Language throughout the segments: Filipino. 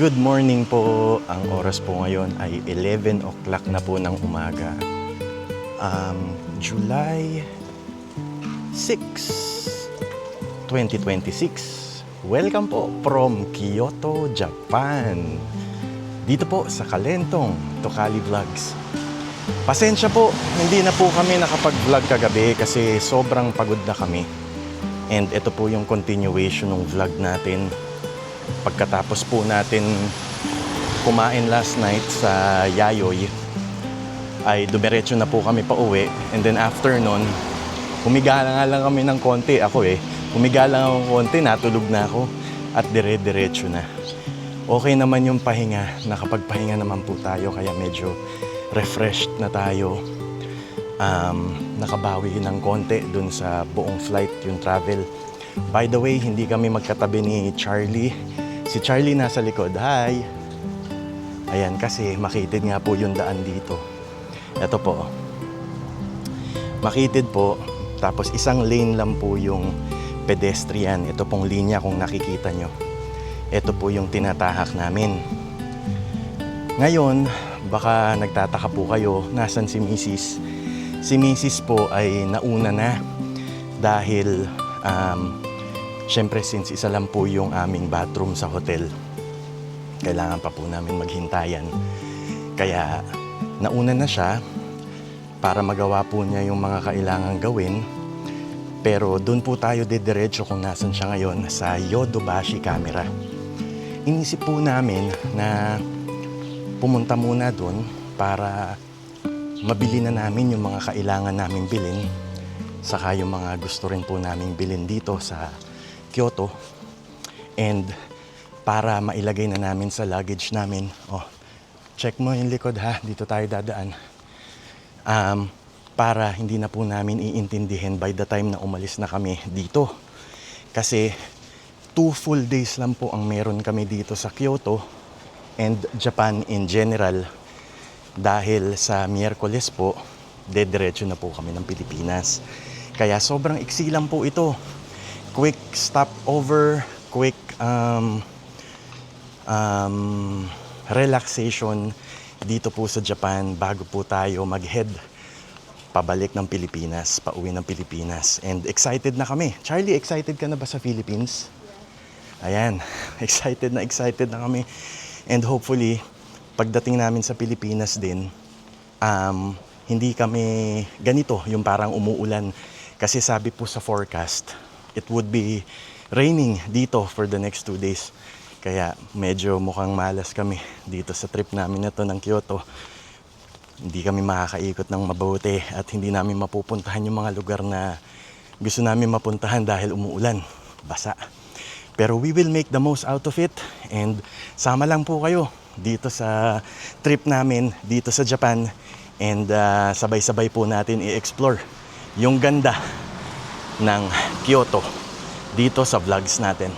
Good morning po. Ang oras po ngayon ay 11 o'clock na po ng umaga. July 6, 2026. Welcome po from Kyoto, Japan. Dito po sa Kalentong, Tokali Vlogs. Pasensya po, hindi na po kami nakapag-vlog kagabi kasi sobrang pagod na kami. And ito po yung continuation ng vlog natin. Pagkatapos po natin kumain last night sa Yayoy, ay dumiretso na po kami pa uwi. And then after nun, humiga na nga lang kami ng konti. Humiga lang ako konti, natulog na ako at dire-diretso na. Okay naman yung pahinga, nakapagpahinga naman po tayo kaya medyo refreshed na tayo. Nakabawi ng konti dun sa buong flight, yung travel. By the way, hindi kami magkatabi ni Charlie. Si Charlie nasa likod. Hi! Ayan, kasi makitid nga po yung daan dito. Ito po. Makitid po. Tapos isang lane lang po yung pedestrian. Ito pong linya kung nakikita nyo. Ito po yung tinatahak namin. Ngayon, baka nagtataka po kayo, nasan si Mrs.? Si Mrs. po ay nauna na dahil syempre since isa lang po yung aming bathroom sa hotel, kailangan pa po namin maghintayan. Kaya nauna na siya para magawa po niya yung mga kailangang gawin. Pero doon po tayo didiretso kung nasan siya ngayon, sa Yodobashi Camera. Inisip po namin na pumunta muna doon para mabili na namin yung mga kailangan namin bilhin, saka yung mga gusto rin po namin bilhin dito sa Kyoto, and para mailagay na namin sa luggage namin. Check mo yung likod ha, dito tayo dadaan. Para hindi na po namin iintindihin by the time na umalis na kami dito. Kasi 2 full days lang po ang meron kami dito sa Kyoto and Japan in general. Dahil sa Miyerkules po, dediretso na po kami ng Pilipinas. Kaya sobrang iksi lang po ito. Quick stopover, quick relaxation dito po sa Japan bago po tayo mag-head pabalik ng Pilipinas, pauwi ng Pilipinas. And excited na kami. Charlie, excited ka na ba sa Philippines? Ayan, excited na kami. And hopefully, pagdating namin sa Pilipinas din, hindi kami ganito, yung parang umuulan. Kasi sabi po sa forecast, it would be raining dito for the next 2 days. Kaya medyo mukhang malas kami dito sa trip namin na to ng Kyoto. Hindi kami makakaikot ng mabuti at hindi namin mapupuntahan yung mga lugar na gusto namin mapuntahan dahil umuulan, basa. Pero we will make the most out of it and sama lang po kayo dito sa trip namin dito sa Japan, and sabay-sabay po natin i-explore yung ganda ng Kyoto dito sa vlogs natin.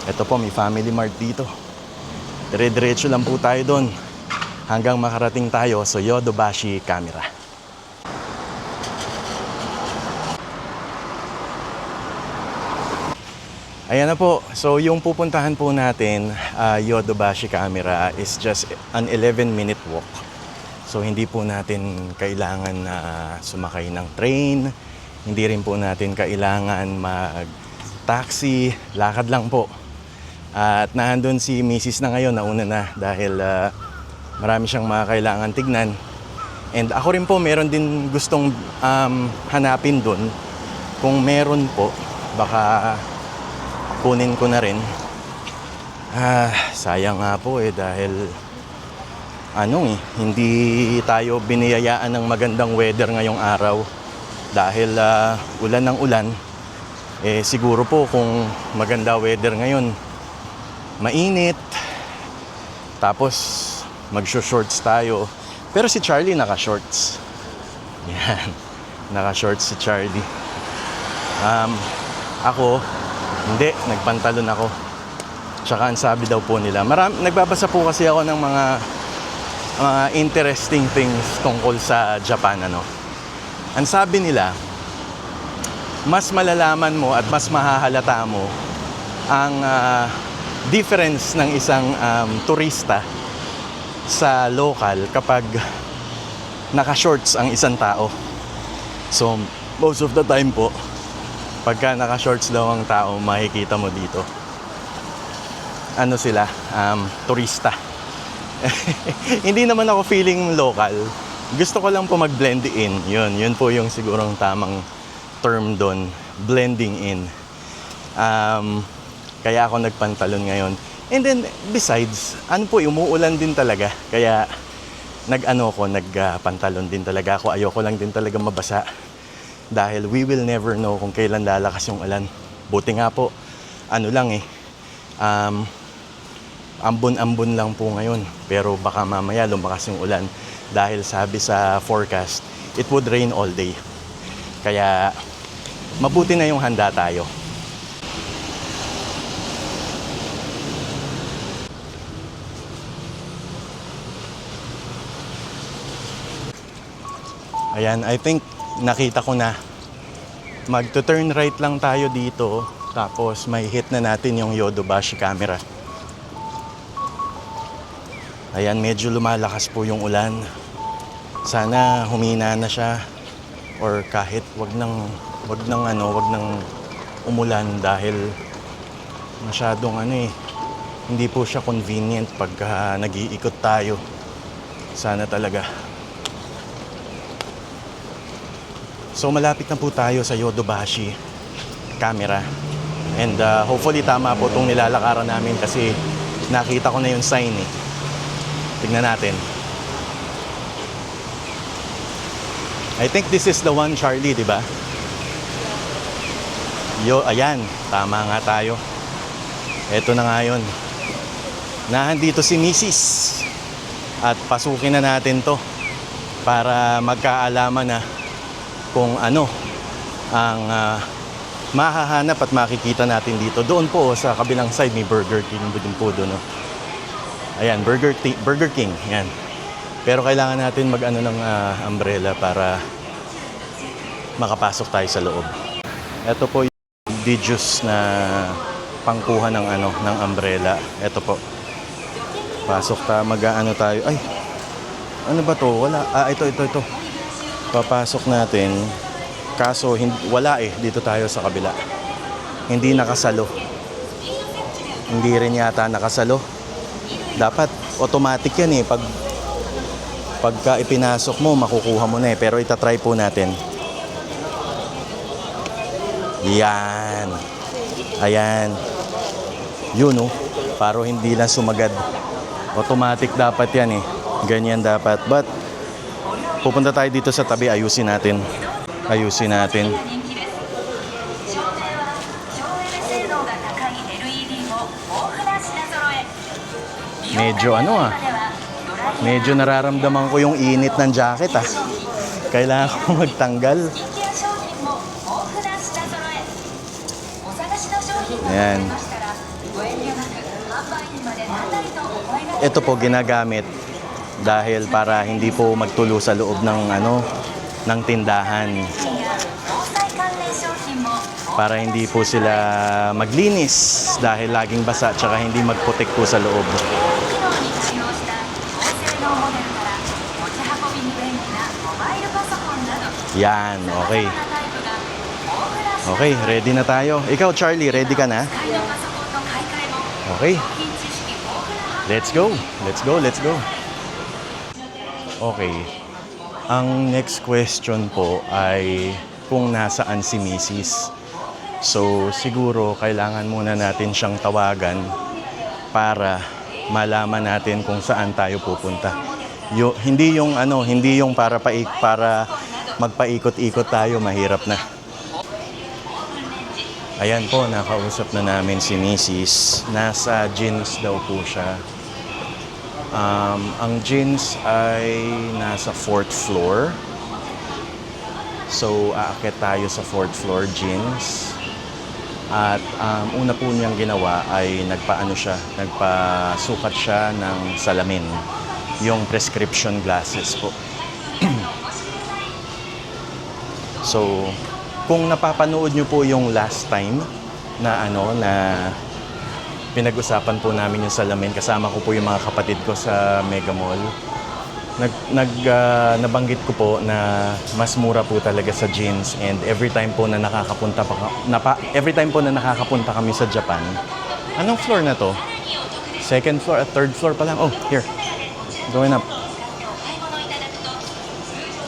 Ito po, may Family Mart dito. Dire-diretso lang po tayo doon hanggang makarating tayo sa Yodobashi Camera. Ayan na po. So yung pupuntahan po natin, Yodobashi Camera, is just an 11-minute walk. So hindi po natin kailangan na sumakay ng train. Hindi rin po natin kailangan mag-taxi. Lakad lang po. At nandun si Mrs. na ngayon, nauna na dahil marami siyang mga kailangan tignan. And ako rin po, meron din gustong hanapin dun. Kung meron po, baka kunin ko na rin. Sayang nga po dahil hindi tayo biniyayaan ng magandang weather ngayong araw. Dahil ulan ng ulan, siguro po kung maganda weather ngayon, mainit, tapos mag-shorts tayo. Pero si Charlie naka-shorts. Yan, naka-shorts si Charlie. Ako, hindi, nagpantalon ako. Tsaka ang sabi daw po nila, nagbabasa po kasi ako ng mga interesting things tungkol sa Japan. Ang sabi nila, mas malalaman mo at mas mahahalata mo ang difference ng isang turista sa local kapag naka-shorts ang isang tao. So, most of the time po, pagka naka-shorts daw ang tao, makikita mo dito. Ano sila? Turista. Hindi naman ako feeling local. Gusto ko lang po mag-blend in. Yun po yung sigurong tamang term doon. Blending in. Kaya ako nagpantalon ngayon. And then, besides, umuulan din talaga. Kaya, nagpantalon din talaga ako. Ayoko lang din talaga mabasa. Dahil we will never know kung kailan lalakas yung ulan. Buti nga po, ambon-ambon lang po ngayon. Pero baka mamaya lumakas yung ulan. Dahil sabi sa forecast, it would rain all day. Kaya, mabuti na yung handa tayo. Ayan, I think nakita ko na. Magto-turn right lang tayo dito. Tapos may hit na natin yung Yodobashi camera. Ayan, medyo lumalakas po yung ulan. Sana humina na siya. Or kahit wag nang umulan dahil masyadong hindi po siya convenient pagka nag-iikot tayo. Sana talaga. So malapit na po tayo sa Yodobashi camera. And hopefully tama po itong nilalakaran namin kasi nakita ko na yung sign eh. Tignan natin. I think this is the one, Charlie, di ba? Ayan, tama nga tayo. Eto na nga yun. Nahandito si Mrs. At pasukin na natin to para magkaalaman na kung ano ang mahahanap at makikita natin dito. Doon po sa kabilang side may Burger King din po doon. Ayan, Burger King. Yan. Pero kailangan natin ng umbrella para makapasok tayo sa loob. Ito po yung Dijus na pangkuha ng umbrella. Ito po. Pasok tayo, tayo. Ay, ano ba to? Wala. Ito. Papasok natin. Kaso, wala dito tayo sa kabila. Hindi nakasalo. Hindi rin yata nakasalo. Dapat automatic yan Pagka ipinasok mo, makukuha mo na Pero itatry po natin. Yan. Ayan. Yun Para hindi lang sumagad. Automatic dapat yan Ganyan dapat. But, pupunta tayo dito sa tabi, ayusin natin. Medyo nararamdaman ko yung init ng jacket Kailangan ko magtanggal. Ayan. Ito po ginagamit dahil para hindi po magtulo sa loob ng tindahan. Para hindi po sila maglinis dahil laging basa tsaka hindi magputik po sa loob. Yan, okay. Okay, ready na tayo. Ikaw, Charlie, ready ka na? Okay. Let's go. Okay. Ang next question po ay kung nasaan si Mrs. So, siguro kailangan muna natin siyang tawagan para malaman natin kung saan tayo pupunta. Hindi yung para magpaikot-ikot tayo, mahirap na. Ayan po, nakausap na namin si Mrs. Nasa jeans daw po siya. Ang jeans ay nasa 4th floor. So, aakyat tayo sa 4th floor jeans. At una po niyang ginawa ay nagpasukat siya ng salamin. Yung prescription glasses po. So, kung napapanood niyo po yung last time na pinag-usapan po namin yung salamin. Kasama ko po yung mga kapatid ko sa Mega Mall. Nabanggit ko po na mas mura po talaga sa jeans, and every time po na every time po na nakakapunta kami sa Japan. Anong floor na to? Second floor at third floor pa lang. Oh, here. Going up.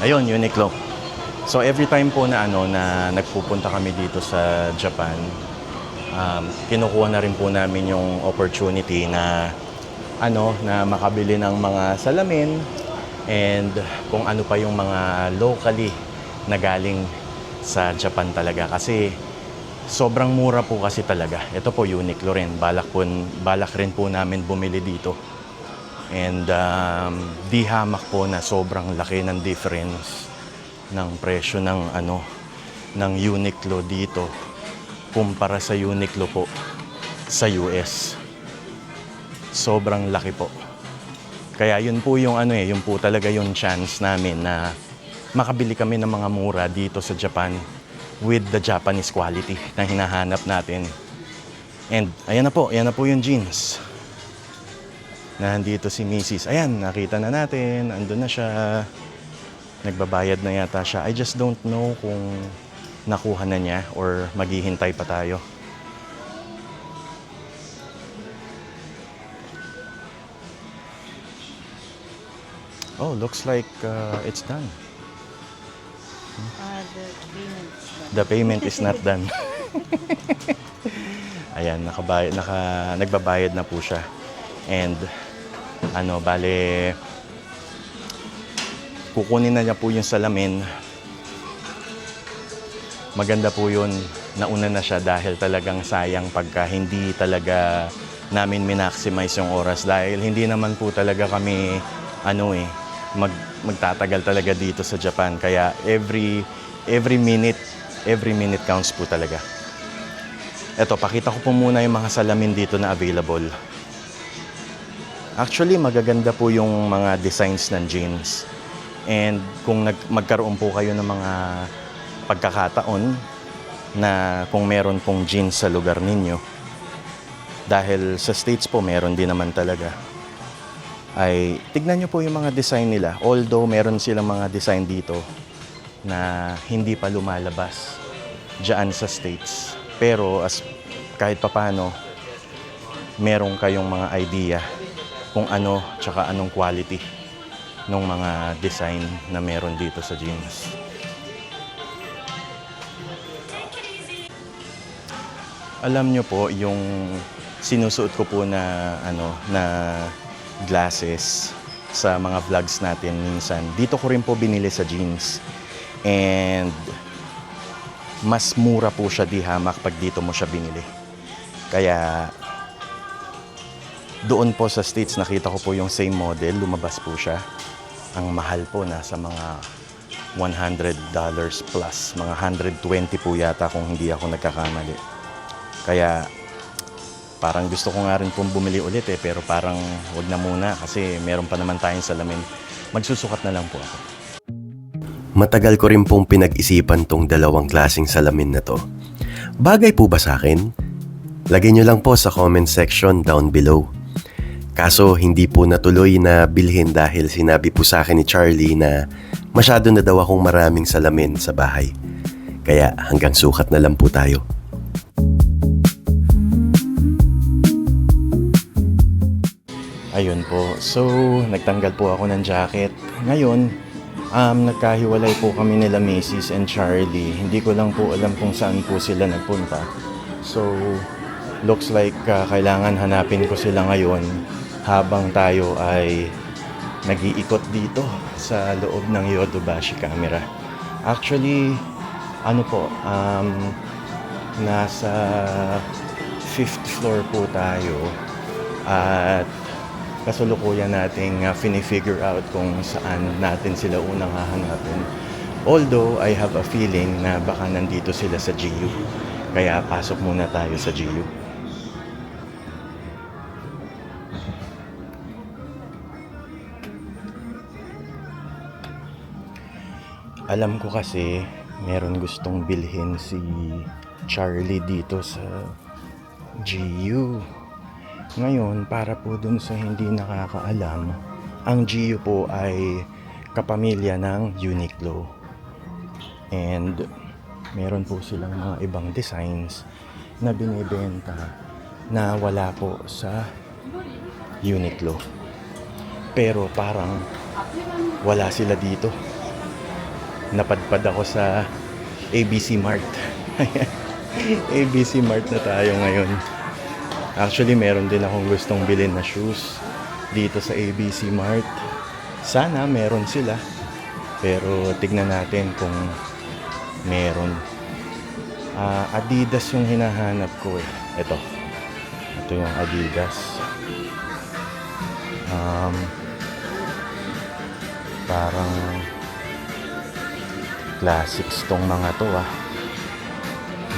Ayun, Uniqlo. So every time po na na nagpupunta kami dito sa Japan, kinukuha na rin po namin yung opportunity na na makabili ng mga salamin and kung ano pa yung mga locally na galing sa Japan talaga, kasi sobrang mura po kasi talaga. Ito po Uniqlo rin. Balak rin po namin bumili dito. And di hamak po na sobrang laki ng difference ng presyo ng ng Uniqlo dito kumpara sa Uniqlo po sa US. Sobrang laki po. Kaya yun po yung yun po talaga yung chance namin na makabili kami ng mga mura dito sa Japan with the Japanese quality na hinahanap natin. And ayan na po yung jeans. Nandito si Mrs. Ayan, nakita na natin. Andun na siya. Nagbabayad na yata siya. I just don't know kung nakuha na niya or maghihintay pa tayo. Oh, looks like it's done. The payment is not done. Ayan, nagbabayad na po siya. And bale kukunin na niya po yung salamin. Maganda po yun. Nauna na siya dahil talagang sayang pagka hindi talaga namin minaximize yung oras, dahil hindi naman po talaga kami magtatagal talaga dito sa Japan. Kaya every minute counts po talaga. Eto, pakita ko po muna yung mga salamin dito na available. Actually, magaganda po yung mga designs ng jeans. And kung magkaroon po kayo ng mga pagkakataon na kung meron pong jeans sa lugar ninyo, dahil sa States po meron din naman talaga, ay tignan nyo po yung mga design nila. Although meron silang mga design dito na hindi pa lumalabas dyan sa States, pero kahit papano meron kayong mga idea kung tsaka anong quality ng mga design na meron dito sa jeans. Alam nyo po, yung sinusuot ko po na na glasses sa mga vlogs natin minsan, dito ko rin po binili sa jeans. And mas mura po siya di hamak pag dito mo siya binili. Kaya doon po sa States nakita ko po yung same model, lumabas po siya. Ang mahal po, nasa mga $100 plus, mga 120 po yata kung hindi ako nagkakamali. Kaya parang gusto ko nga rin pong bumili ulit pero parang wag na muna kasi meron pa naman tayong salamin. Magsusukat na lang po ako. Matagal ko rin pong pinag-isipan tong dalawang klaseng salamin na to. Bagay po ba sa akin? Lagay nyo lang po sa comment section down below. Kaso hindi po natuloy na bilhin dahil sinabi po sa akin ni Charlie na masyado na daw akong maraming salamin sa bahay. Kaya hanggang sukat na lang po tayo. Ayun po. So, nagtanggal po ako ng jacket. Ngayon, nagkahiwalay po kami nila Macy's and Charlie. Hindi ko lang po alam kung saan po sila nagpunta. So, looks like kailangan hanapin ko sila ngayon habang tayo ay nag-iikot dito sa loob ng Yodobashi Camera. Actually, nasa 5th floor po tayo at kasulukuyan nating fini-figure out kung saan natin sila unang hahanapin. Although, I have a feeling na baka nandito sila sa GU. Kaya pasok muna tayo sa GU. Alam ko kasi meron gustong bilhin si Charlie dito sa GU. Ngayon, para po dun sa hindi nakakaalam, ang GU po ay kapamilya ng Uniqlo. And meron po silang mga ibang designs na binibenta na wala po sa Uniqlo. Pero parang wala sila dito. Napadpad ako sa ABC Mart. ABC Mart na tayo ngayon. Actually, meron din akong gustong bilhin na shoes dito sa ABC Mart. Sana meron sila. Pero tignan natin kung meron. Adidas yung hinahanap ko eh. Ito yung Adidas. Parang classics tong mga to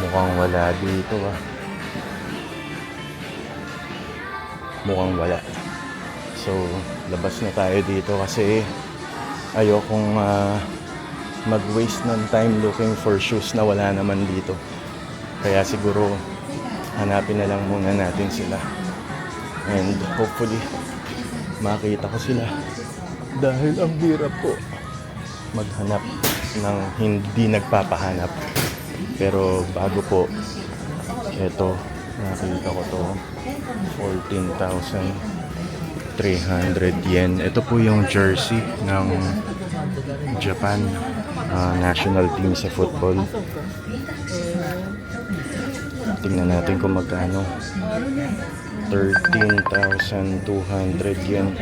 Mukhang wala dito Mukhang wala. So, labas na tayo dito kasi ayokong mag-waste ng time looking for shoes na wala naman dito. Kaya siguro hanapin na lang muna natin sila. And hopefully makita ko sila. Dahil ang hirap po maghanap ng hindi nagpapahanap. Pero bago po, eto, nakita ko to, 14,300 yen. Ito po yung jersey ng Japan national team sa football. Tingnan natin kung magkano. 13,200 yen.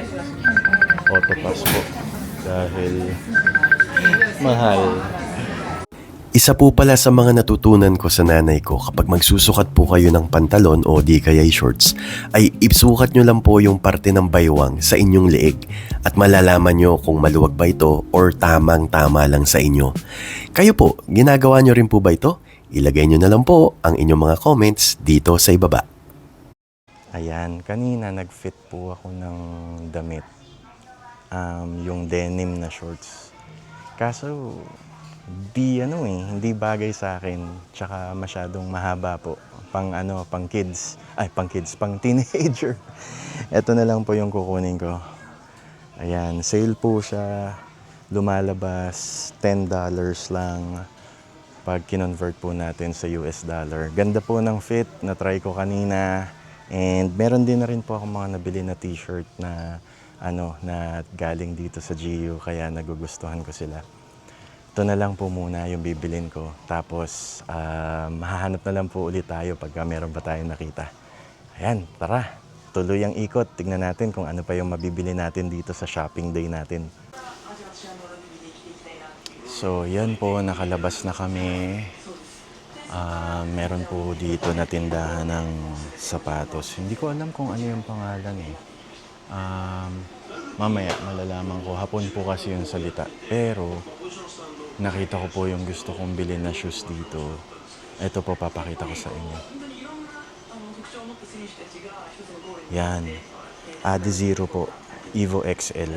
Autopass po dahil mahal. Isa po pala sa mga natutunan ko sa nanay ko kapag magsusukat po kayo ng pantalon o di kaya shorts ay isukat nyo lang po yung parte ng baywang sa inyong leeg at malalaman nyo kung maluwag ba ito or tamang-tama lang sa inyo. Kayo po, ginagawa nyo rin po ba ito? Ilagay nyo na lang po ang inyong mga comments dito sa ibaba. Ayan, kanina nag-fit po ako ng damit. Yung denim na shorts. Kaso hindi bagay sa akin. Tsaka masyadong mahaba po. Pang kids. Pang teenager. Ito na lang po yung kukunin ko. Ayan, sale po siya. Lumalabas $10 lang pag kinonvert po natin sa US dollar. Ganda po ng fit. Na-try ko kanina. And meron din na rin po ako mga nabili na t-shirt na na galing dito sa GU, kaya nagugustuhan ko sila. Ito na lang po muna yung bibilin ko. Tapos, mahahanap na lang po ulit tayo pagka meron pa tayong nakita. Ayan, tara. Tuloy ang ikot. Tignan natin kung ano pa yung mabibili natin dito sa shopping day natin. So, yan po. Nakalabas na kami. Meron po dito na tindahan ng sapatos. Hindi ko alam kung ano yung pangalan eh. Mamaya malalaman ko. Hapon po kasi yung salita. Pero nakita ko po yung gusto kong bilhin na shoes dito. Ito po, papakita ko sa inyo. Yan. Adizero po. Evo XL.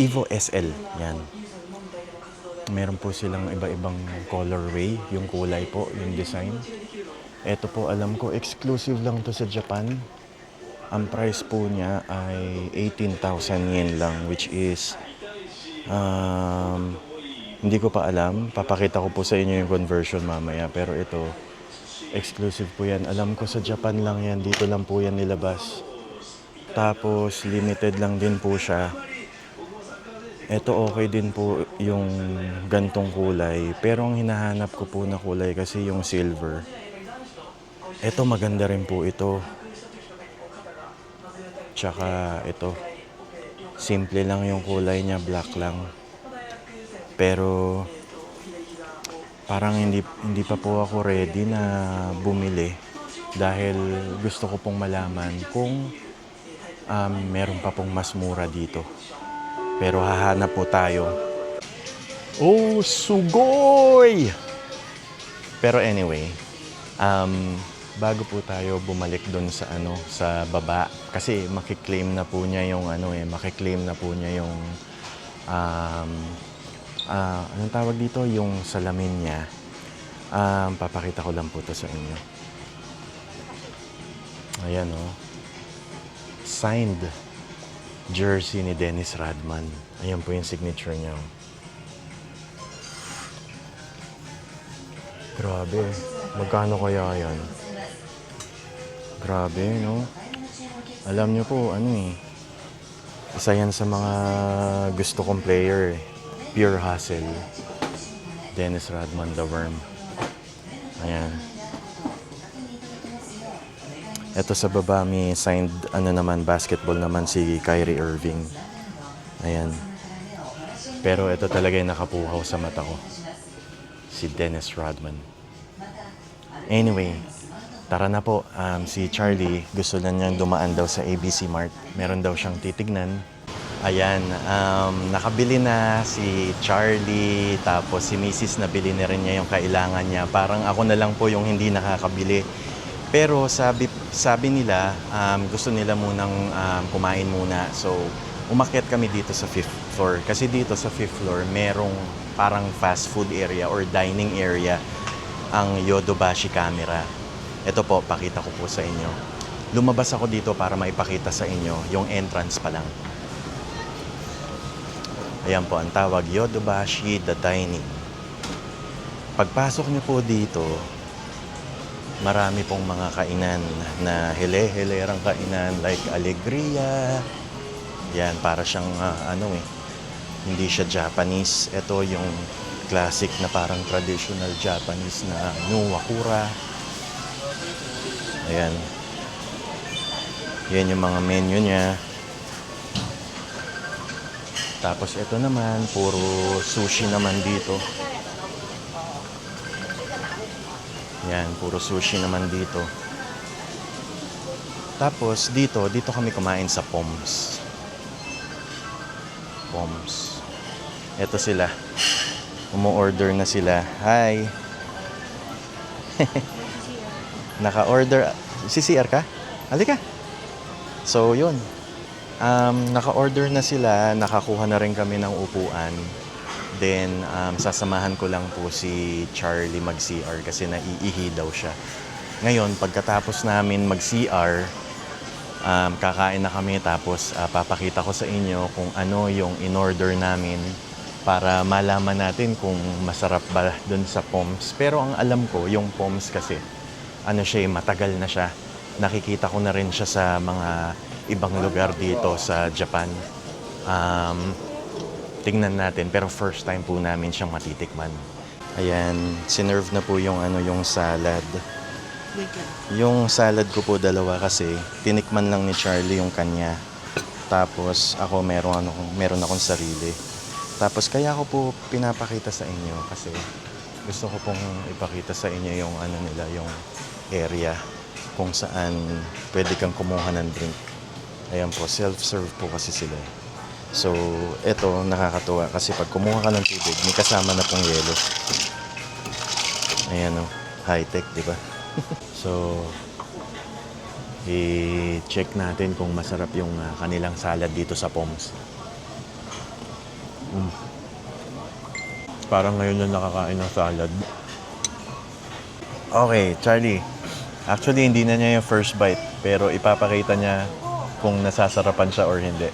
Evo SL. Yan. Meron po silang iba-ibang colorway. Yung kulay po, yung design. Ito po, alam ko, exclusive lang to sa Japan. Ang price po niya ay 18,000 yen lang, which is hindi ko pa alam. Papakita ko po sa inyo yung conversion mamaya. Pero ito, exclusive po yan. Alam ko sa Japan lang yan. Dito lang po yan nilabas. Tapos, limited lang din po siya. Ito okay din po yung gantong kulay. Pero ang hinahanap ko po na kulay kasi yung silver. Ito maganda rin po ito. Tsaka ito, simple lang yung kulay niya, black lang. Pero parang hindi pa po ako ready na bumili dahil gusto ko pong malaman kung meron pa pong mas mura dito. Pero hahanap po tayo. Oh, sugoy! Pero anyway, bago po tayo bumalik doon sa sa baba kasi makiklaim na po niya yung anong tawag dito, yung salamin niya. Papakita ko lang po to sa inyo. Ayan, oh. Signed jersey ni Dennis Rodman. Ayan po yung signature niya. Oh. Grabe. Magkano kaya yan? Grabe, no? Alam niyo po, ano eh. Isa yan sa mga gusto kong player eh. Pure hustle. Dennis Rodman, the worm. Ayan. Ito sa baba, may signed, basketball naman si Kyrie Irving. Ayan. Pero ito talaga yung nakapuhaw sa mata ko. Si Dennis Rodman. Anyway, tara na po. Si Charlie, gusto na niyang dumaan daw sa ABC Mart. Meron daw siyang titignan. Ayan, nakabili na si Charlie, tapos si Mrs. nabili na rin niya yung kailangan niya. Parang ako na lang po yung hindi nakakabili. Pero sabi nila, gusto nila munang kumain muna. So, umakyat kami dito sa 5th floor. Kasi dito sa 5th floor, merong parang fast food area or dining area ang Yodobashi Camera. Ito po, pakita ko po sa inyo. Lumabas ako dito para maipakita sa inyo yung entrance pa lang. Ayan po, ang tawag, Yodobashi The Dining. Pagpasok niyo po dito, marami pong mga kainan na hele-helerang kainan like Alegria. Yan, para siyang hindi siya Japanese. Ito yung classic na parang traditional Japanese na nuwakura. Ayan. Yan yung mga menu niya. Tapos ito naman, puro sushi naman dito. Yan, puro sushi naman dito. Tapos dito kami kumain sa Poms. Poms. Ito sila. Umu-order na sila. Hi! Naka-order. CCR ka? Halika. So, yun. Naka-order na sila. Nakakuha na rin kami ng upuan. Then, sasamahan ko lang po si Charlie mag-CR kasi naiihi daw siya. Ngayon, pagkatapos namin mag-CR, kakain na kami tapos papakita ko sa inyo kung ano yung in-order namin para malaman natin kung masarap ba dun sa Poms. Pero ang alam ko, yung Poms kasi, matagal na siya. Nakikita ko na rin siya sa mga ibang lugar dito sa Japan. Tingnan natin, pero first time po namin siyang matitikman. Ayan, sinerve na po yung yung salad. Yung salad ko po dalawa kasi tinikman lang ni Charlie yung kanya. Tapos ako meron akong sarili. Tapos kaya ko po pinapakita sa inyo kasi gusto ko pong ipakita sa inyo yung nila, yung area kung saan pwede kang kumuha ng drink. Ayan po, self-serve po kasi sila. So, eto nakakatuwa kasi pag kumuha ka ng tubig, may kasama na pong yelo. Ayan o, high-tech, di ba? So, i-check natin kung masarap yung kanilang salad dito sa Poms. Parang ngayon na nakakain ng salad. Okay, Charlie. Actually, hindi na niya yung first bite, pero ipapakita niya kung nasasarapan siya or hindi.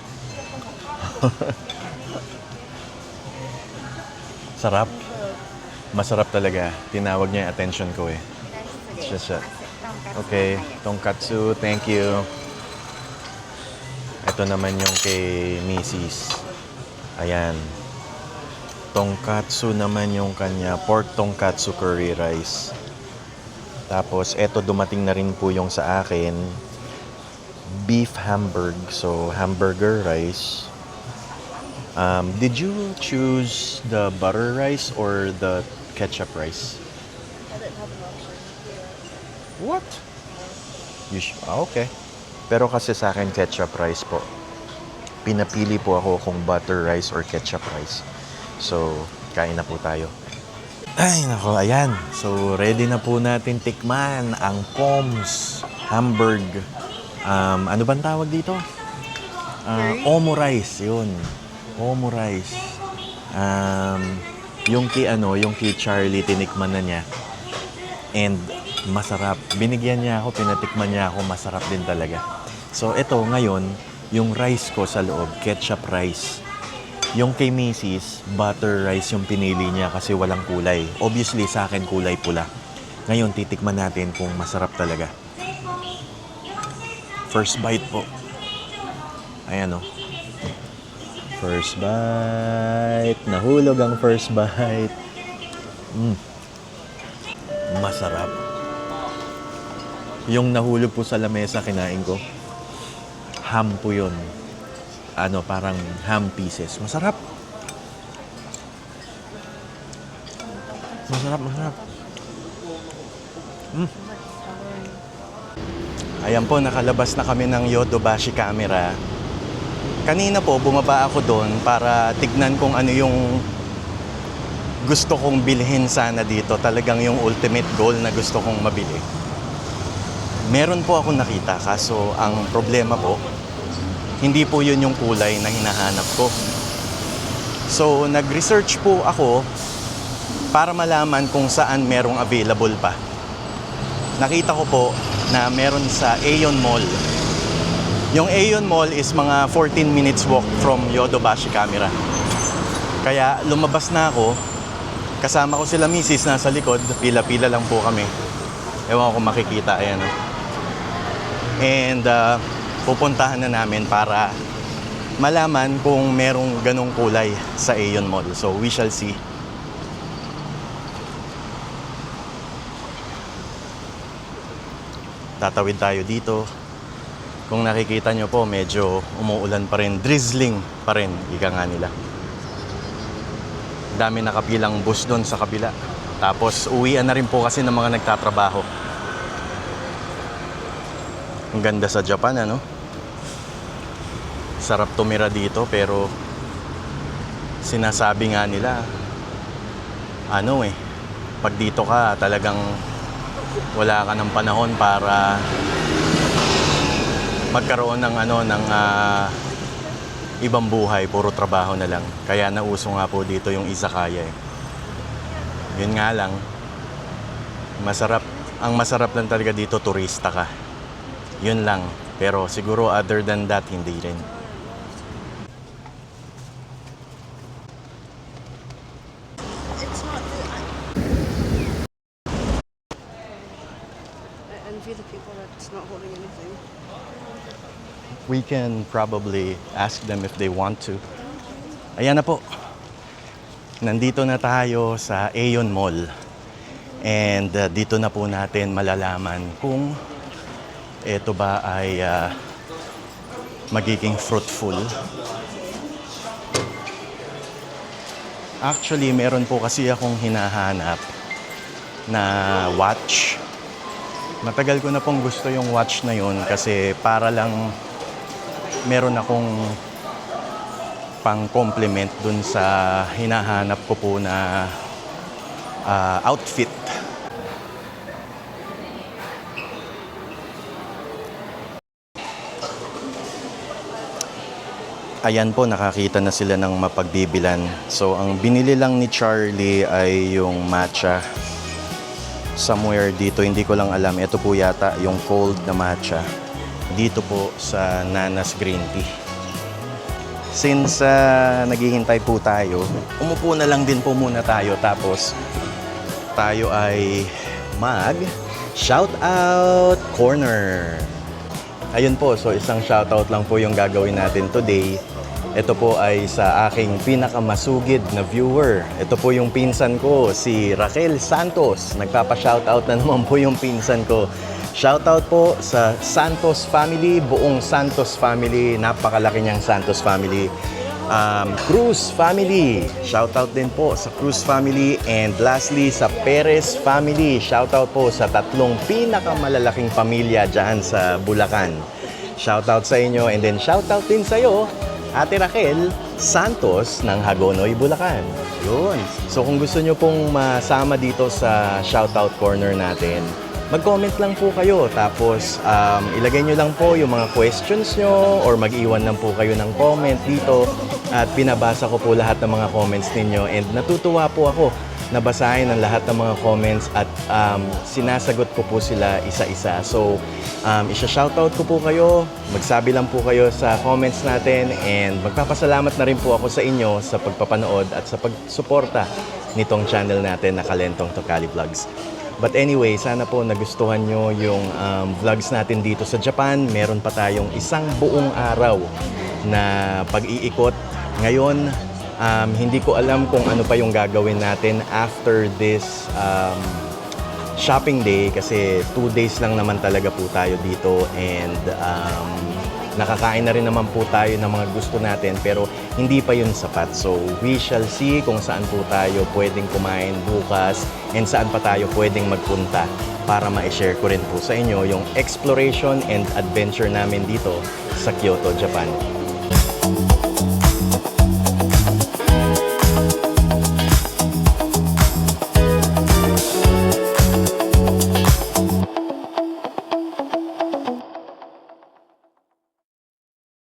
Sarap. Masarap talaga. Tinawag niya yung attention ko eh. Siya. Okay, tonkatsu, thank you. Ito naman yung kay Mrs. Ayan. Tonkatsu naman yung kanya, pork tonkatsu curry rice. Tapos, eto dumating na rin po yung sa akin, beef hamburg, so hamburger rice. Did you choose the butter rice or the ketchup rice? I don't have an option. What? Okay. Pero kasi sa akin ketchup rice po. Pinapili po ako kung butter rice or ketchup rice. So, kain na po tayo. Ay, nako, ayan. So, ready na po natin tikman ang Poms Hamburg. Ano bang tawag dito? Omo rice, yun. Omo rice. Yung kay Charlie, tinikman na niya. And masarap. Binigyan niya ako, pinatikman niya ako, masarap din talaga. So ito ngayon, yung rice ko sa loob, ketchup rice. Yung kay Macy's, butter rice yung pinili niya kasi walang kulay. Obviously sa akin kulay pula. Ngayon titikman natin kung masarap talaga. First bite po. Ayan o. First bite. Nahulog ang first bite. Masarap. Yung nahulog po sa lamesa, kinain ko. Ham po yun. Parang ham pieces. Masarap. Masarap. Ayan po, nakalabas na kami ng Yodobashi camera. Kanina po, bumaba ako doon para tignan kung ano yung gusto kong bilhin sana dito. Talagang yung ultimate goal na gusto kong mabili. Meron po akong nakita, kaso ang problema po, hindi po yun yung kulay na hinahanap ko. So, nag-research po ako para malaman kung saan merong available pa. Nakita ko po na meron sa Aeon Mall. Yung Aeon Mall is mga 14 minutes walk from Yodobashi camera. Kaya lumabas na ako, kasama ko sila misis nasa likod, pila-pila lang po kami. Ewan ko makikita, ayan. And pupuntahan na namin para malaman kung merong ganong kulay sa Aeon Mall. So we shall see. Tatawid tayo dito. Kung nakikita nyo po, medyo umuulan pa rin. Drizzling pa rin, ika nga nila. Dami nakapilang bus doon sa kabila. Tapos uwian na rin po kasi ng mga nagtatrabaho. Ang ganda sa Japan, ano? Sarap tumira dito, pero sinasabi nga nila, pag dito ka, talagang wala ka ng panahon para magkaroon ng ibang buhay, puro trabaho na lang. Kaya nauso nga po dito yung izakaya eh. Yun nga lang, ang masarap lang talaga dito, turista ka. Yun lang. Pero siguro other than that, hindi rin. It's not. I envy the people that's not holding anything. We can probably ask them if they want to. Ayan na po. Nandito na tayo sa Aeon Mall. And dito na po natin malalaman kung ito ba ay magiging fruitful. Actually, meron po kasi akong hinahanap na watch. Matagal ko na pong gusto yung watch na yun kasi para lang meron akong pang-complement dun sa hinahanap ko po na outfit. Ayan po, nakakita na sila ng mapagbibilan. So, ang binili lang ni Charlie ay yung matcha. Somewhere dito, hindi ko lang alam. Ito po yata yung cold na matcha. Dito po sa Nana's Green Tea. Since naghihintay po tayo, umupo na lang din po muna tayo. Tapos, tayo ay mag-shoutout corner. Ayun po, so isang shoutout lang po yung gagawin natin today. Ito po ay sa aking pinakamasugid na viewer. Ito po yung pinsan ko, si Raquel Santos. Nagpapa-shoutout na naman po yung pinsan ko. Shoutout po sa Santos family, buong Santos family. Napakalaki niyang Santos family. Cruz family. Shoutout din po sa Cruz family. And lastly, sa Perez family. Shoutout po sa tatlong pinakamalalaking pamilya dyan sa Bulacan. Shoutout sa inyo. And then shoutout din sa'yo, Ate Raquel Santos ng Hagonoy, Bulacan. Yun. So kung gusto nyo pong masama dito sa shoutout corner natin, mag-comment lang po kayo. Tapos ilagay nyo lang po yung mga questions nyo or mag-iwan lang po kayo ng comment dito. At pinabasa ko po lahat ng mga comments ninyo. And natutuwa po ako nabasahin ang lahat ng mga comments at sinasagot ko po sila isa-isa. So, isa-shoutout ko po kayo, magsabi lang po kayo sa comments natin, and magpapasalamat na rin po ako sa inyo sa pagpapanood at sa pagsuporta nitong channel natin na Kalentong Tokali Vlogs. But anyway, sana po nagustuhan nyo yung vlogs natin dito sa Japan. Meron pa tayong isang buong araw na pag-iikot. Ngayon, hindi ko alam kung ano pa yung gagawin natin after this shopping day kasi 2 days lang naman talaga po tayo dito, and nakakain na rin naman po tayo ng mga gusto natin pero hindi pa yun sapat. So we shall see kung saan po tayo pwedeng kumain bukas and saan pa tayo pwedeng magpunta para ma-share ko rin po sa inyo yung exploration and adventure namin dito sa Kyoto, Japan.